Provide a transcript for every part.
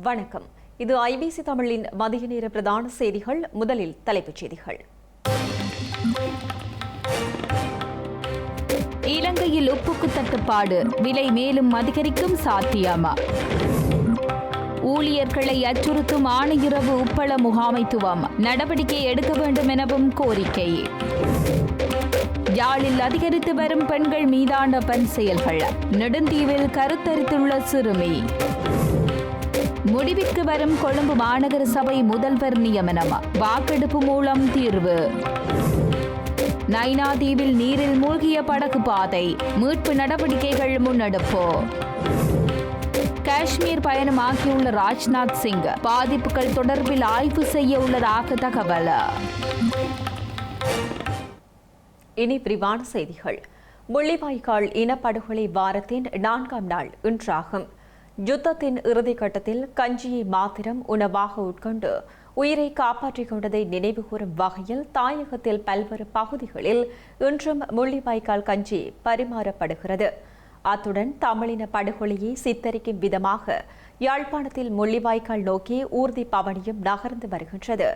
வணக்கம். இது ஐபிசி தமிழின் மதிய நேர பிரதான செய்திகள். முதலில் தலைப்புச் செய்திகள். இலங்கையில் உப்புக்கு தட்டுப்பாடு, விலை மேலும் அதிகரிக்கும் சாத்தியமா? ஊழியர்களை அச்சுறுத்தும் ஆணையிரவு உப்பள முகாமைத்துவம் நடவடிக்கை எடுக்க வேண்டும் எனவும் கோரிக்கை. யாழில் அதிகரித்து வரும் பெண்கள் மீதான பெண் செயல்கள், நெடுந்தீவில் கருத்தரித்துள்ள சிறுமி. முடிவிற்கு வரும் கொழும்பு மாநகர சபை முதல்வர் நியமனம், வாக்கெடுப்பு மூலம் தீர்வு. நைனா தீவில் நீரில் மூழ்கிய படகு பாதை, மீட்பு நடவடிக்கைகள் முன்னெடுப்பு. காஷ்மீர் பயணம் ஆகியுள்ள ராஜ்நாத் சிங், பாதிப்புகள் தொடர்பில் ஆய்வு செய்ய உள்ளதாக தகவல். இனி விரிவான செய்திகள். முள்ளிவாய்க்கால் இனப்படுகொலை வாரத்தின் 4ஆம் நாள் இன்றாகும். யுத்தத்தின் இறுதிக்கட்டத்தில் கஞ்சியை மாத்திரம் உணவாக உட்கொண்டு உயிரை காப்பாற்றிக் கொண்டதை நினைவுகூரும் வகையில் தாயகத்தில் பல்வேறு பகுதிகளில் இன்றும் முள்ளிவாய்க்கால் கஞ்சி பரிமாறப்படுகிறது. அத்துடன் தமிழின படுகொலையை சித்தரிக்கும் விதமாக யாழ்ப்பாணத்தில் முள்ளிவாய்க்கால் நோக்கி ஊர்தி பவனியும் நகர்ந்து வருகின்றது.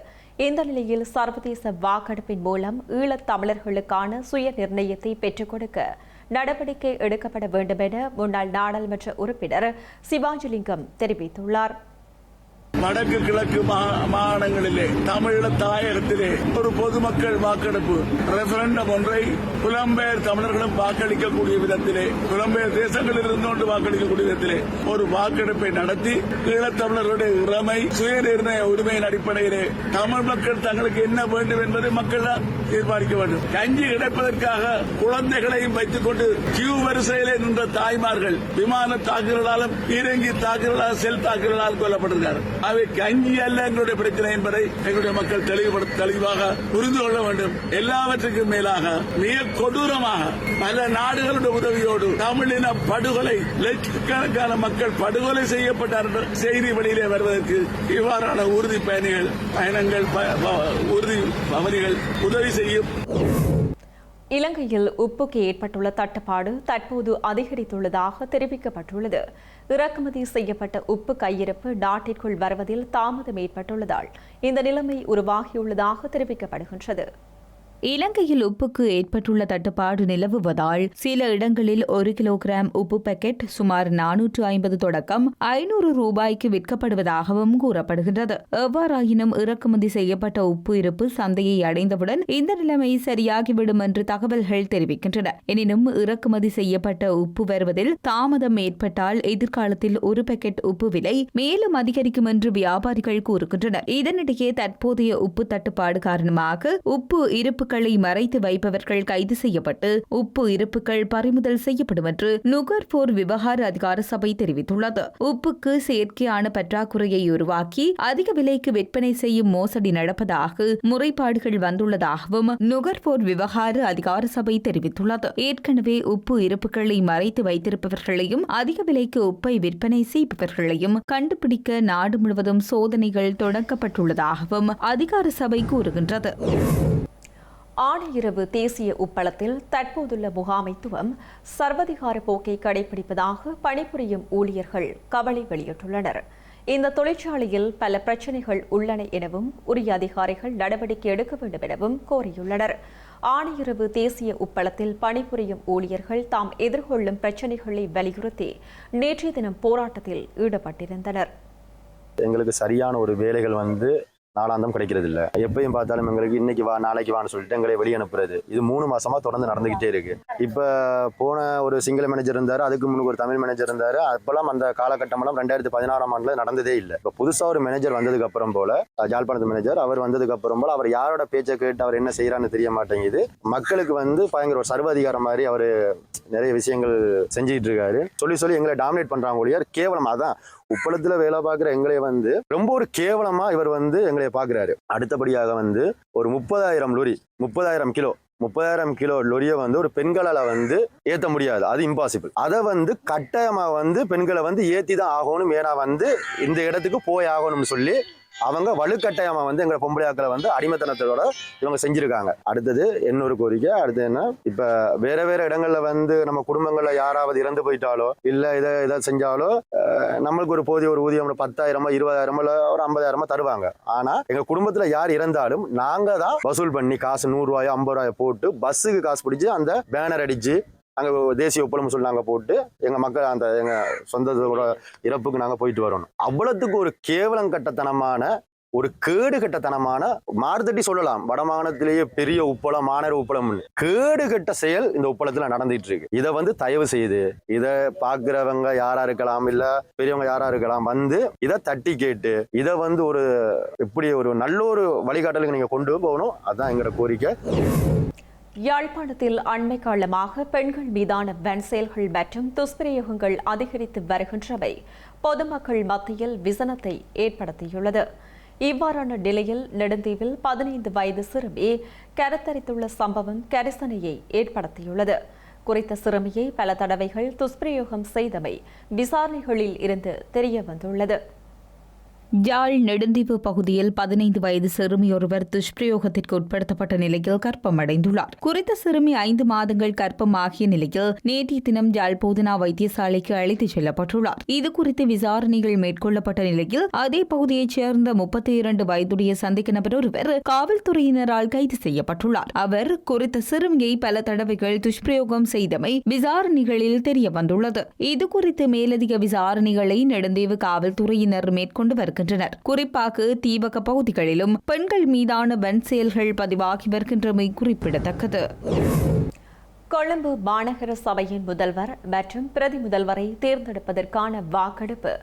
இந்த நிலையில் சர்வதேச வாக்கெடுப்பின் மூலம் ஈழத் தமிழர்களுக்கான சுய நிர்ணயத்தை பெற்றுக் கொடுக்க நடவடிக்கை எடுக்கப்பட வேண்டும் என முன்னாள் நாடாளுமன்ற உறுப்பினர் சிவாஜிலிங்கம் தெரிவித்துள்ளார். வடக்கு கிழக்கு மாகாணங்களிலே தமிழீழ தாயகத்திலே ஒரு பொதுமக்கள் வாக்கெடுப்பு ரெஃபரண்டம் ஒன்றை புலம்பெயர் தமிழர்களும் வாக்களிக்கக்கூடிய விதத்திலே, புலம்பெயர் தேசங்களில் இருந்து வாக்களிக்கக்கூடிய விதத்திலே ஒரு வாக்கெடுப்பை நடத்தி ஈழத்தமிழர்களுடைய இறமை சுய நிர்ணய உரிமையின் அடிப்படையிலே தமிழ் மக்கள் தங்களுக்கு என்ன வேண்டும் என்பதை மக்கள் தீர்மானிக்க வேண்டும். கஞ்சி கிடைப்பதற்காக குழந்தைகளையும் வைத்துக் கொண்டு கியூ வரிசையிலே நின்ற தாய்மார்கள் விமான தாக்குதலாலும் பீரங்கி தாக்குதலால் செல் தாக்குதலால் கொல்லப்பட்டிருக்கிறார்கள். அவை கஞ்சி அல்ல எங்களுடைய பிரச்சனை என்பதை எங்களுடைய மக்கள் தெளிவாக புரிந்து கொள்ள வேண்டும். எல்லாவற்றுக்கும் மேலாக மிக கொடூரமாக பல நாடுகளுடைய உதவியோடு தமிழின படுகொலை, லட்சக்கணக்கான மக்கள் படுகொலை செய்யப்பட்டார்கள் செய்தி வெளியிலே வருவதற்கு இவ்வாறான ஊர்தி பயணங்கள் ஊர்தி பவனிகள் உதவி செய்யும். இலங்கையில் உப்புக்கு ஏற்பட்டுள்ள தட்டுப்பாடு தற்போது அதிகரித்துள்ளதாக தெரிவிக்கப்பட்டுள்ளது. இறக்குமதி செய்யப்பட்ட உப்பு கையிருப்பு நாட்டிற்குள் வருவதில் தாமதம் ஏற்பட்டுள்ளதால் இந்த நிலைமை உருவாகியுள்ளதாக தெரிவிக்கப்படுகின்றது. இலங்கையில் உப்புக்கு ஏற்பட்டுள்ள தட்டுப்பாடு நிலவுவதால் சில இடங்களில் 1 கிலோகிராம் உப்பு பாக்கெட் சுமார் 450 தொடக்கம் 500 ரூபாய்க்கு விற்கப்படுவதாகவும் கூறப்படுகின்றது. எவ்வாறாயினும் இறக்குமதி செய்யப்பட்ட உப்பு இருப்பு சந்தையை அடைந்தவுடன் இந்த நிலைமை சரியாகிவிடும் என்று தகவல்கள் தெரிவிக்கின்றன. எனினும் இறக்குமதி செய்யப்பட்ட உப்பு வருவதில் தாமதம் ஏற்பட்டால் எதிர்காலத்தில் ஒரு பாக்கெட் உப்பு விலை மேலும் அதிகரிக்கும் என்று வியாபாரிகள் கூறுகின்றனர். இதனிடையே தற்போதைய உப்பு தட்டுப்பாடு காரணமாக உப்பு இருப்பு மறைத்து வைப்பவர்கள் கைது செய்யப்பட்டு உப்பு இருப்புகள் பறிமுதல் செய்யப்படும் என்று நுகர்வோர் விவகார அதிகார சபை தெரிவித்துள்ளது. உப்புக்கு செயற்கையான பற்றாக்குறையை உருவாக்கி அதிக விலைக்கு விற்பனை செய்யும் மோசடி நடப்பதாக முறைப்பாடுகள் வந்துள்ளதாகவும் நுகர்வோர் விவகார அதிகார சபை தெரிவித்துள்ளது. ஏற்கனவே உப்பு இருப்புகளை மறைத்து வைத்திருப்பவர்களையும் அதிக விலைக்கு உப்பை விற்பனை செய்பவர்களையும் கண்டுபிடிக்க நாடு முழுவதும் சோதனைகள் தொடங்கப்பட்டுள்ளதாகவும் அதிகார சபை கூறுகின்றது. ஆணையிரவு தேசிய உப்பளத்தில் தற்போதுள்ள முகாமைத்துவம் சர்வதிகார போக்கை கடைபிடிப்பதாக பணிபுரியும் ஊழியர்கள் கவலை வெளியிட்டுள்ளனர். இந்த தொழிற்சாலையில் பல பிரச்சினைகள் உள்ளன எனவும் உரிய அதிகாரிகள் நடவடிக்கை எடுக்க வேண்டும் எனவும் கோரியுள்ளனர். ஆணையிரவு தேசிய உப்பளத்தில் பணிபுரியும் ஊழியர்கள் தாம் எதிர்கொள்ளும் பிரச்சினைகளை வலியுறுத்தி நேற்றைய தினம் போராட்டத்தில் ஈடுபட்டிருந்தனர். எங்களுக்கு சரியான ஒரு வேலைகள் நாளாந்தம் கிடைக்கிறது இல்லை. எப்பயும் பார்த்தாலும் எங்களுக்கு இன்னைக்கு வா நாளைக்கு வான்னு சொல்லிட்டு எங்களை வெளியே அனுப்புறது இது 3 மாசமா தொடர்ந்து நடந்துகிட்டே இருக்கு. இப்ப போன ஒரு சிங்கள மேனேஜர் இருந்தாரு, அதுக்கு முன்னுக்கு ஒரு தமிழ் மேனேஜர் இருந்தாரு. அப்பெல்லாம் அந்த காலகட்டமெல்லாம் 2016ஆம் ஆண்டுல நடந்ததே இல்லை. இப்ப புதுசா ஒரு மேனேஜர் வந்ததுக்கு அப்புறம் போல யாழ்ப்பாணத்து மேனேஜர் அவர் வந்ததுக்கு அப்புறம் போல அவர் யாரோட பேச்சை கேட்டு அவர் என்ன செய்யறான்னு தெரிய மாட்டேங்குது. மக்களுக்கு பயங்கர ஒரு சர்வாதிகாரம் மாதிரி அவரு நிறைய விஷயங்கள் செஞ்சுட்டு இருக்காரு. சொல்லி எங்களை டாமினேட் பண்றாங்க ஒழியார் கேவலம் அதான் உப்பளத்துல வேலை பார்க்குற எங்களை ரொம்ப ஒரு கேவலமா இவர் எங்களை பார்க்கிறாரு. அடுத்தபடியாக ஒரு 30,000 கிலோ லொரியை ஒரு பெண்களால ஏத்த முடியாது, அது இம்பாசிபிள். அதை கட்டாயமா பெண்களை ஏத்தி தான் ஆகணும், ஏன்னா இந்த இடத்துக்கு போய் ஆகணும்னு சொல்லி அவங்க வலுக்கட்டாயமா வந்து எங்க பொம்பளையாக்களை வந்து அடிமைத்தனத்தோட இவங்க செஞ்சிருக்காங்க. அடுத்தது இன்னொரு கோரிக்கை, அடுத்து என்ன, இப்ப வேற வேற இடங்கள்ல வந்து நம்ம குடும்பங்கள்ல யாராவது இறந்து போயிட்டாலோ இல்ல இதை செஞ்சாலோ நம்மளுக்கு ஒரு போதிய ஒரு ஊதியம் 10,000 20,000 ஒரு 50,000 தருவாங்க. ஆனா எங்க குடும்பத்துல யார் இறந்தாலும் நாங்க தான் வசூல் பண்ணி காசு 100 ரூபாயோ 50 ரூபாயோ போட்டு பஸ்ஸுக்கு காசு பிடிச்சு அந்த பேனர் அடிச்சு அங்க தேசிய ஒப்பளம் சொல்லி நாங்க போட்டு எங்க மக்கள் அந்த எங்க சொந்தத்தோட இறப்புக்கு நாங்க போயிட்டு வரணும். அவ்வளவுக்கு ஒரு கேவலம் கட்டத்தனமான ஒரு கேடு கட்டத்தனமான மாறுதட்டி சொல்லலாம். வடமாகாணத்திலேயே பெரிய உப்பளம் மாநகர உப்பளம் கேடு கட்ட செயல் இந்த உப்பளத்துல நடந்துட்டு இருக்கு. இதை வந்து தயவு செய்து இதை பாக்குறவங்க யாரா இருக்கலாம் இல்ல பெரியவங்க யாரா இருக்கலாம் வந்து இதை தட்டி கேட்டு இதை வந்து ஒரு எப்படி ஒரு நல்ல ஒரு வழிகாட்டலுக்கு நீங்க கொண்டு போகணும். அதுதான் எங்களோட கோரிக்கை. யாழ்ப்பாணத்தில் அண்மை காலமாக பெண்கள் மீதான வன் செயல்கள் மற்றும் துஷ்பிரயோகங்கள் அதிகரித்து வருகின்றவை பொதுமக்கள் மத்தியில் விசனத்தை ஏற்படுத்தியுள்ளது. இவ்வாறான நிலையில் நெடுந்தீவில் 15 வயது சிறுமி கருத்தரித்துள்ள சம்பவம் கரிசனையை ஏற்படுத்தியுள்ளது. குறித்த சிறுமியை பல தடவைகள் துஷ்பிரயோகம் செய்தமை விசாரணைகளில் இருந்து தெரியவந்துள்ளது. யாழ் நெடுந்தீவு பகுதியில் 15 வயது சிறுமியொருவர் துஷ்பிரயோகத்திற்கு உட்படுத்தப்பட்ட நிலையில் கர்ப்பமடைந்துள்ளார். குறித்த சிறுமி 5 மாதங்கள் கர்ப்பமாகிய நிலையில் நேற்றைய தினம் யாழ் போதனா வைத்தியசாலைக்கு அழைத்துச் செல்லப்பட்டுள்ளார். இதுகுறித்து விசாரணைகள் மேற்கொள்ளப்பட்ட நிலையில் அதே பகுதியைச் சேர்ந்த 32 வயதுடைய சந்தேக நபர் ஒருவர் காவல்துறையினரால் கைது செய்யப்பட்டுள்ளார். அவர் குறித்த சிறுமியை பல தடவைகள் துஷ்பிரயோகம் செய்தமை விசாரணைகளில் தெரியவந்துள்ளது. இதுகுறித்து மேலதிக விசாரணைகளை நெடுந்தீவு காவல்துறையினர் மேற்கொண்டு வருகின்றனர். குறிப்பாக தீவக பகுதிகளிலும் பெண்கள் மீதான வன் செயல்கள் பதிவாகி வருகின்றமை குறிப்பிடத்தக்கது. கொழும்பு மாநகர சபையின் முதல்வர் மற்றும் பிரதி முதல்வரை தேர்ந்தெடுப்பதற்கான வாக்கெடுப்பு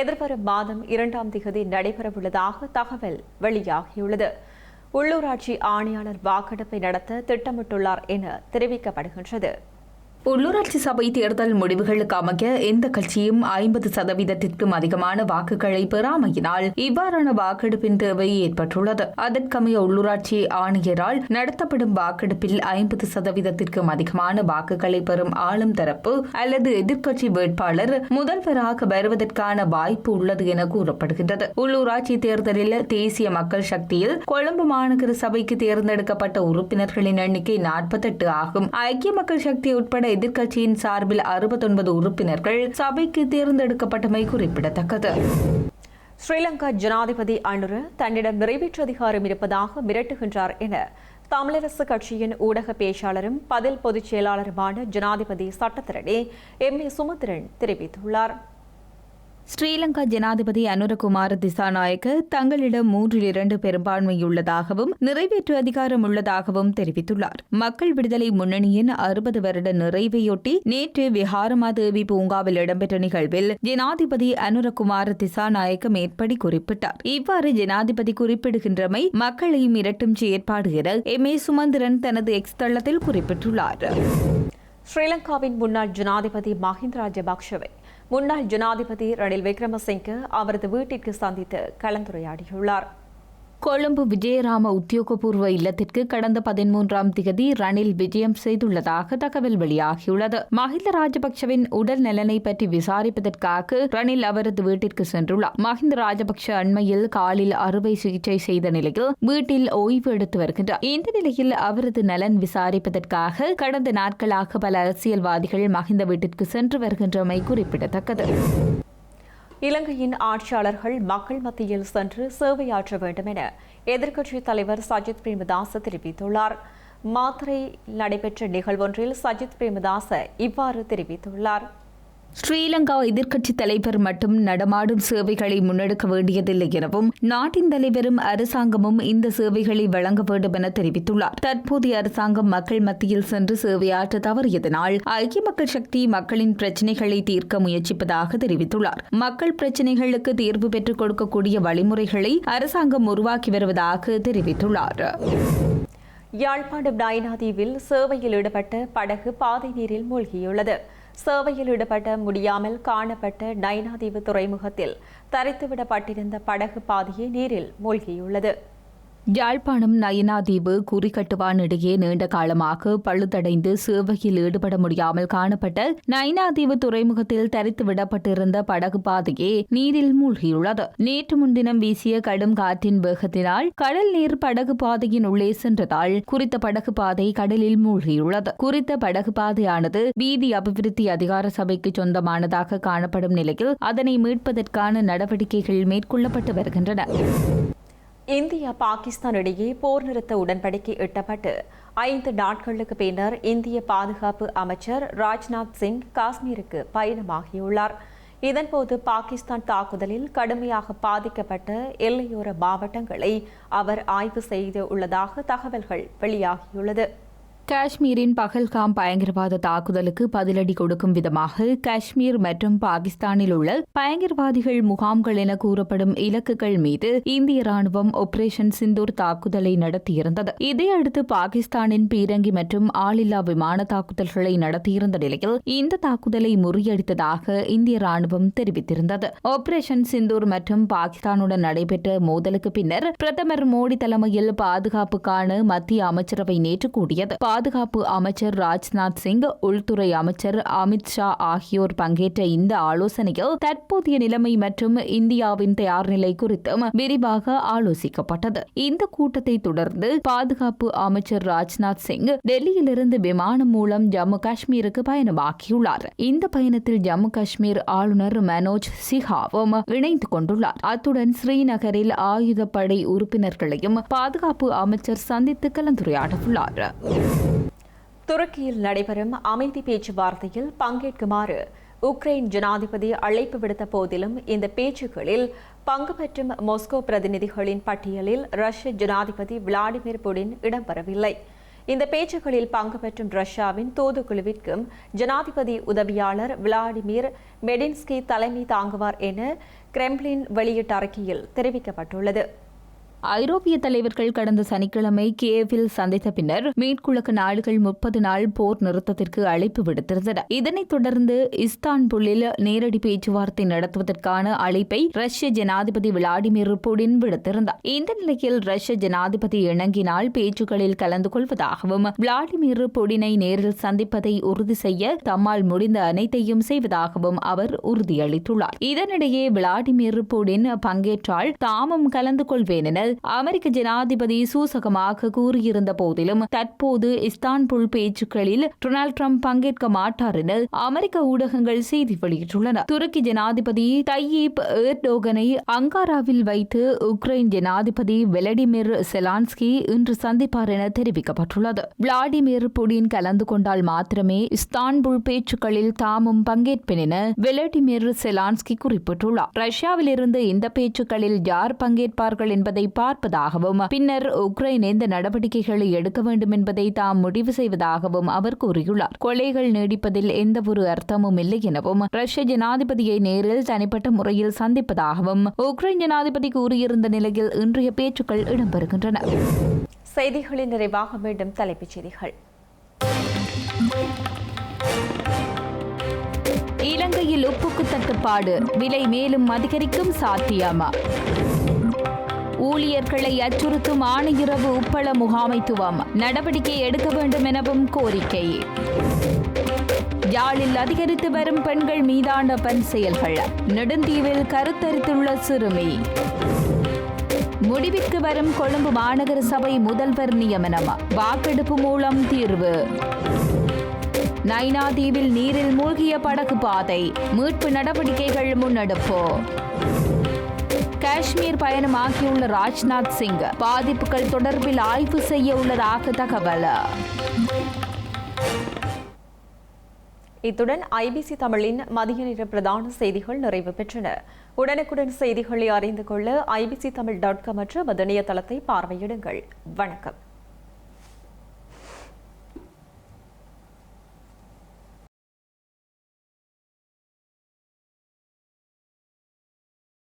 எதிர்வரும் மாதம் 2ஆம் தேதி நடைபெறவுள்ளதாக தகவல் வெளியாகியுள்ளது. உள்ளூராட்சி ஆணையாளர் வாக்கெடுப்பை நடத்த திட்டமிட்டுள்ளார் என தெரிவிக்கப்படுகின்றது. உள்ளூராட்சி சபை தேர்தல் முடிவுகளுக்கு அமைக்க எந்த கட்சியும் 50%க்கும் அதிகமான வாக்குகளை பெறாமையினால் இவ்வாறான வாக்கெடுப்பின் தேவை ஏற்பட்டுள்ளது. அதற்கமைய உள்ளூராட்சி ஆணையரால் நடத்தப்படும் வாக்கெடுப்பில் 50%க்கும் அதிகமான வாக்குகளை பெறும் ஆளும் தரப்பு அல்லது எதிர்க்கட்சி வேட்பாளர் முதல்வராக வருவதற்கான வாய்ப்பு உள்ளது என கூறப்படுகின்றது. உள்ளூராட்சி தேர்தலில் தேசிய மக்கள் சக்தியில் கொழும்பு மாநகர சபைக்கு தேர்ந்தெடுக்கப்பட்ட உறுப்பினர்களின் எண்ணிக்கை 48 ஆகும். ஐக்கிய மக்கள் சக்தி உட்பட எதிர்க்கட்சியின் சார்பில் 69 உறுப்பினர்கள் சபைக்கு தேர்ந்தெடுக்கப்பட்டமை குறிப்பிடத்தக்கது. ஸ்ரீலங்கா ஜனாதிபதி அனுர தன்னிடம் நிறைவேற்று அதிகாரம் இருப்பதாக மிரட்டுகின்றார் என தமிழரசு கட்சியின் ஊடக பேச்சாளரும் பதில் பொதுச் செயலாளருமான ஜனாதிபதி சட்டத்தரணி எம்.ஏ. சுமந்திரன் தெரிவித்துள்ளார். ஸ்ரீலங்கா ஜனாதிபதி அனுரகுமார திசாநாயக்க தங்களிடம் 3/2 பெரும்பான்மையுள்ளதாகவும் நிறைவேற்று அதிகாரம் உள்ளதாகவும் தெரிவித்துள்ளார். மக்கள் விடுதலை முன்னணியின் 60 வருட நிறைவையொட்டி நேற்று விஹாரமாதேவி பூங்காவில் இடம்பெற்ற நிகழ்வில் ஜனாதிபதி அனுரகுமார திசாநாயக்க மேற்படி குறிப்பிட்டார். இவ்வாறு ஜனாதிபதி குறிப்பிடுகின்றமை மக்களை மிரட்டும் செயற்பாடு என எம்.ஏ. சுமந்திரன் தனது எக்ஸ் தளத்தில் குறிப்பிட்டுள்ளார். ஸ்ரீலங்காவின் முன்னாள் ஜனாதிபதி மஹிந்த ராஜபக்ஷவை முன்னாள் ஜனாதிபதி ரணில் விக்ரமசிங்கே அவரது வீட்டிற்கு சந்தித்து கலந்துரையாடியுள்ளார். கொழும்பு விஜயராம உத்தியோகபூர்வ இல்லத்திற்கு கடந்த 13ஆம் தேதி ரணில் விஜயம் செய்துள்ளதாக தகவல் வெளியாகியுள்ளது. மஹிந்த ராஜபக்ஷவின் உடல் நலனை பற்றி விசாரிப்பதற்காக ரணில் அவரது வீட்டிற்கு சென்றுள்ளார். மஹிந்த ராஜபக்ஷ அண்மையில் காலில் அறுவை சிகிச்சை செய்த நிலையில் வீட்டில் ஓய்வு எடுத்து வருகின்றார். இந்த நிலையில் அவரது நலன் விசாரிப்பதற்காக கடந்த நாட்களாக பல அரசியல்வாதிகள் மஹிந்த வீட்டிற்கு சென்று வருகின்றமை குறிப்பிடத்தக்கது. இலங்கையின் ஆட்சியாளர்கள் மக்கள் மத்தியில் சென்று சேவையாற்ற வேண்டும் என எதிர்க்கட்சித் தலைவர் சஜித் பிரேமதாச தெரிவித்துள்ளார். மாத்தறையில் நடைபெற்ற நிகழ்வொன்றில் சஜித் பிரேமதாச இவ்வாறு தெரிவித்துள்ளார். ஸ்ரீலங்கா எதிர்க்கட்சித் தலைவர் மட்டும் நடமாடும் சேவைகளை முன்னெடுக்க வேண்டியதில்லை எனவும் நாட்டின் தலைவரும் அரசாங்கமும் இந்த சேவைகளை வழங்க வேண்டும் என தெரிவித்துள்ளார். தற்போதைய அரசாங்கம் மக்கள் மத்தியில் சென்று சேவையாற்ற தவறியதனால் ஐக்கிய மக்கள் சக்தி மக்களின் பிரச்சினைகளை தீர்க்க முயற்சிப்பதாக தெரிவித்துள்ளார். மக்கள் பிரச்சினைகளுக்கு தீர்வு பெற்றுக் கொடுக்கக்கூடிய வழிமுறைகளை அரசாங்கம் உருவாக்கி வருவதாக தெரிவித்துள்ளார். யாழ்ப்பாணம் நயினாதீவில் சேவையில் ஈடுபட்ட படகு பாதை நீரில் மூழ்கியுள்ளது. சேவையில் ஈடுபட முடியாமல் காணப்பட்ட நயினாதீவு துறைமுகத்தில் தரித்துவிடப்பட்டிருந்த படகு பாதையே நீரில் மூழ்கியுள்ளது. யாழ்ப்பாணம் நயினாதீவு குறிக்கட்டுவான் இடையே நீண்ட காலமாக பழுதடைந்து சேவையில் ஈடுபட முடியாமல் காணப்பட்ட நயினாதீவு துறைமுகத்தில் தரித்து விடப்பட்டிருந்த படகு பாதையே நீரில் மூழ்கியுள்ளது. நேற்று முன்தினம் வீசிய கடும் காற்றின் வேகத்தினால் கடல் நீர் படகு பாதையின் உள்ளே சென்றதால் குறித்த படகு பாதை கடலில் மூழ்கியுள்ளது. குறித்த படகு பாதையானது வீதி அபிவிருத்தி அதிகார சபைக்கு சொந்தமானதாக காணப்படும் நிலையில் அதனை மீட்பதற்கான நடவடிக்கைகள் மேற்கொள்ளப்பட்டு வருகின்றன. இந்தியா பாகிஸ்தான் இடையே போர் நிறுத்த உடன்படிக்கை எட்டப்பட்டு 5 நாட்களுக்கு பின்னர் இந்திய பாதுகாப்பு அமைச்சர் ராஜ்நாத் சிங் காஷ்மீருக்கு பயணமாகியுள்ளார். இதன்போது பாகிஸ்தான் தாக்குதலில் கடுமையாக பாதிக்கப்பட்ட எல்லையோர மாவட்டங்களை அவர் ஆய்வு செய்துள்ளதாக தகவல்கள் வெளியாகியுள்ளது. காஷ்மீரின் பகல்காம் பயங்கரவாத தாக்குதலுக்கு பதிலடி கொடுக்கும் விதமாக காஷ்மீர் மற்றும் பாகிஸ்தானில் உள்ள பயங்கரவாதிகள் முகாம்கள் என கூறப்படும் இலக்குகள் மீது இந்திய ராணுவம் ஆபரேஷன் சிந்தூர் தாக்குதலை நடத்தியிருந்தது. இதையடுத்து பாகிஸ்தானின் பீரங்கி மற்றும் ஆளில்லா விமான தாக்குதல்களை நடத்தியிருந்த நிலையில் இந்த தாக்குதலை முறியடித்ததாக இந்திய ராணுவம் தெரிவித்திருந்தது. ஆபரேஷன் சிந்தூர் மற்றும் பாகிஸ்தானுடன் நடைபெற்ற மோதலுக்கு பின்னர் பிரதமர் மோடி தலைமையில் பாதுகாப்புக்கான மத்திய அமைச்சரவை நேற்று கூடியது. பாதுகாப்பு அமைச்சர் ராஜ்நாத் சிங், உள்துறை அமைச்சர் அமித் ஷா ஆகியோர் பங்கேற்ற இந்த ஆலோசனையில் தற்போதைய நிலைமை மற்றும் இந்தியாவின் தயார்நிலை குறித்தும் விரிவாக ஆலோசிக்கப்பட்டது. இந்த கூட்டத்தை தொடர்ந்து பாதுகாப்பு அமைச்சர் ராஜ்நாத் சிங் டெல்லியிலிருந்து விமானம் மூலம் ஜம்மு காஷ்மீருக்கு பயணமாகியுள்ளார். இந்த பயணத்தில் ஜம்மு காஷ்மீர் ஆளுநர் மனோஜ் சிஹாவும் இணைந்து கொண்டுள்ளார். அத்துடன் ஸ்ரீநகரில் ஆயுதப்படை உறுப்பினர்களையும் பாதுகாப்பு அமைச்சர் சந்தித்து கலந்துரையாடவுள்ளார். துருக்கியில் நடைபெறும் அமைதி பேச்சுவார்த்தையில் பங்கேற்குமாறு உக்ரைன் ஜனாதிபதி அழைப்பு விடுத்த போதிலும் இந்த பேச்சுக்களில் பங்கு பெற்றும் மாஸ்கோ பிரதிநிதிகளின் பட்டியலில் ரஷ்ய ஜனாதிபதி விளாடிமிர் புடின் இடம்பெறவில்லை. இந்த பேச்சுக்களில் பங்கு பெற்றும் ரஷ்யாவின் தூதுக்குழுவிற்கும் ஜனாதிபதி உதவியாளர் விளாடிமிர் மெடின்ஸ்கி தலைமை தாங்குவார் என கிரெம்ளின் வெளியிட்ட அறிக்கையில் தெரிவிக்கப்பட்டுள்ளது. ஐரோப்பிய தலைவர்கள் கடந்த சனிக்கிழமை கியேவில் சந்தித்த பின்னர் மேற்குலக நாடுகள் 30 நாள் போர் நிறுத்தத்திற்கு அழைப்பு விடுத்திருந்தன. இதனைத் தொடர்ந்து இஸ்தான்புல்லில் நேரடி பேச்சுவார்த்தை நடத்துவதற்கான அழைப்பை ரஷ்ய ஜனாதிபதி விளாடிமிர் புடின் விடுத்திருந்தார். இந்த நிலையில் ரஷ்ய ஜனாதிபதி இணங்கினால் பேச்சுக்களில் கலந்து கொள்வதாகவும் விளாடிமிர் புடினை நேரில் சந்திப்பதை உறுதி செய்ய தம்மால் முடிந்த அனைத்தையும் செய்வதாகவும் அவர் உறுதியளித்துள்ளார். இதனிடையே விளாடிமிர் புடின் பங்கேற்றால் தாமும் கலந்து கொள்வேன் என அமெரிக்க ஜனாதிபதி சூசகமாக கூறியிருந்த போதிலும் தற்போது இஸ்தான்புல் பேச்சுக்களில் டொனால்ட் ட்ரம்ப் பங்கேற்க மாட்டார் என அமெரிக்க ஊடகங்கள் செய்தி வெளியிட்டுள்ளன. துருக்கி ஜனாதிபதி தையீப் எர்டோகனை அங்காராவில் வைத்து உக்ரைன் ஜனாதிபதி வெலடிமிர் செலான்ஸ்கி இன்று சந்திப்பார் என தெரிவிக்கப்பட்டுள்ளது. விளாடிமிர் புடின் கலந்து கொண்டால் மாத்திரமே இஸ்தான்புல் பேச்சுக்களில் தாமும் பங்கேற்பேன் என வெலடிமிர் செலான்ஸ்கி குறிப்பிட்டுள்ளார். ரஷ்யாவில் இருந்து இந்த பேச்சுக்களில் யார் பங்கேற்பார்கள் என்பதை பார்ப்பதாகவும் பின்னர் உக்ரைன் எந்த நடவடிக்கைகளை எடுக்க வேண்டும் என்பதை தாம் முடிவு செய்வதாகவும் அவர் கூறியுள்ளார். கொலைகள் நீடிப்பதில் எந்த ஒரு அர்த்தமும் இல்லை எனவும் ரஷ்ய ஜனாதிபதியை நேரில் தனிப்பட்ட முறையில் சந்திப்பதாகவும் உக்ரைன் ஜனாதிபதி கூறியிருந்த நிலையில் இன்றைய பேச்சுக்கள் இடம்பெறுகின்றன. செய்திகளின் நிறைவாக மீண்டும் தலைப்புச் செய்திகள். இலங்கையில் உப்புக்கு தட்டுப்பாடு, விலை மேலும் அதிகரிக்கும் சாத்தியமா? ஊழியர்களை அச்சுறுத்தும் ஆணையிரவு உப்பள முகாமைத்துவம், நடவடிக்கை எடுக்க வேண்டும் எனவும் கோரிக்கை. யாழில் அதிகரித்து வரும் பெண்கள் மீதான பெண் செயல்கள், நெடுந்தீவில் கருத்தரித்துள்ள சிறுமி. முடிவிற்கு வரும் கொழும்பு மாநகர சபை முதல்வர் நியமனம், வாக்கெடுப்பு மூலம் தீர்வு. நயினாதீவில் நீரில் மூழ்கிய படகு பாதை, மீட்பு நடவடிக்கைகள் முன்னெடுப்பு. காஷ்மீர் பயணமாகியுள்ள ராஜ்நாத் சிங், பாதிப்புகள் தொடர்பில் ஆய்வு செய்ய உள்ளதாக தகவல். இத்துடன் ஐபிசி தமிழின் மதிய நேர பிரதான செய்திகள் நிறைவு பெற்றன. உடனுக்குடன் செய்திகளை அறிந்து கொள்ள ibctamil.com என்ற இணையதளத்தை பார்வையிடுங்கள். வணக்கம்.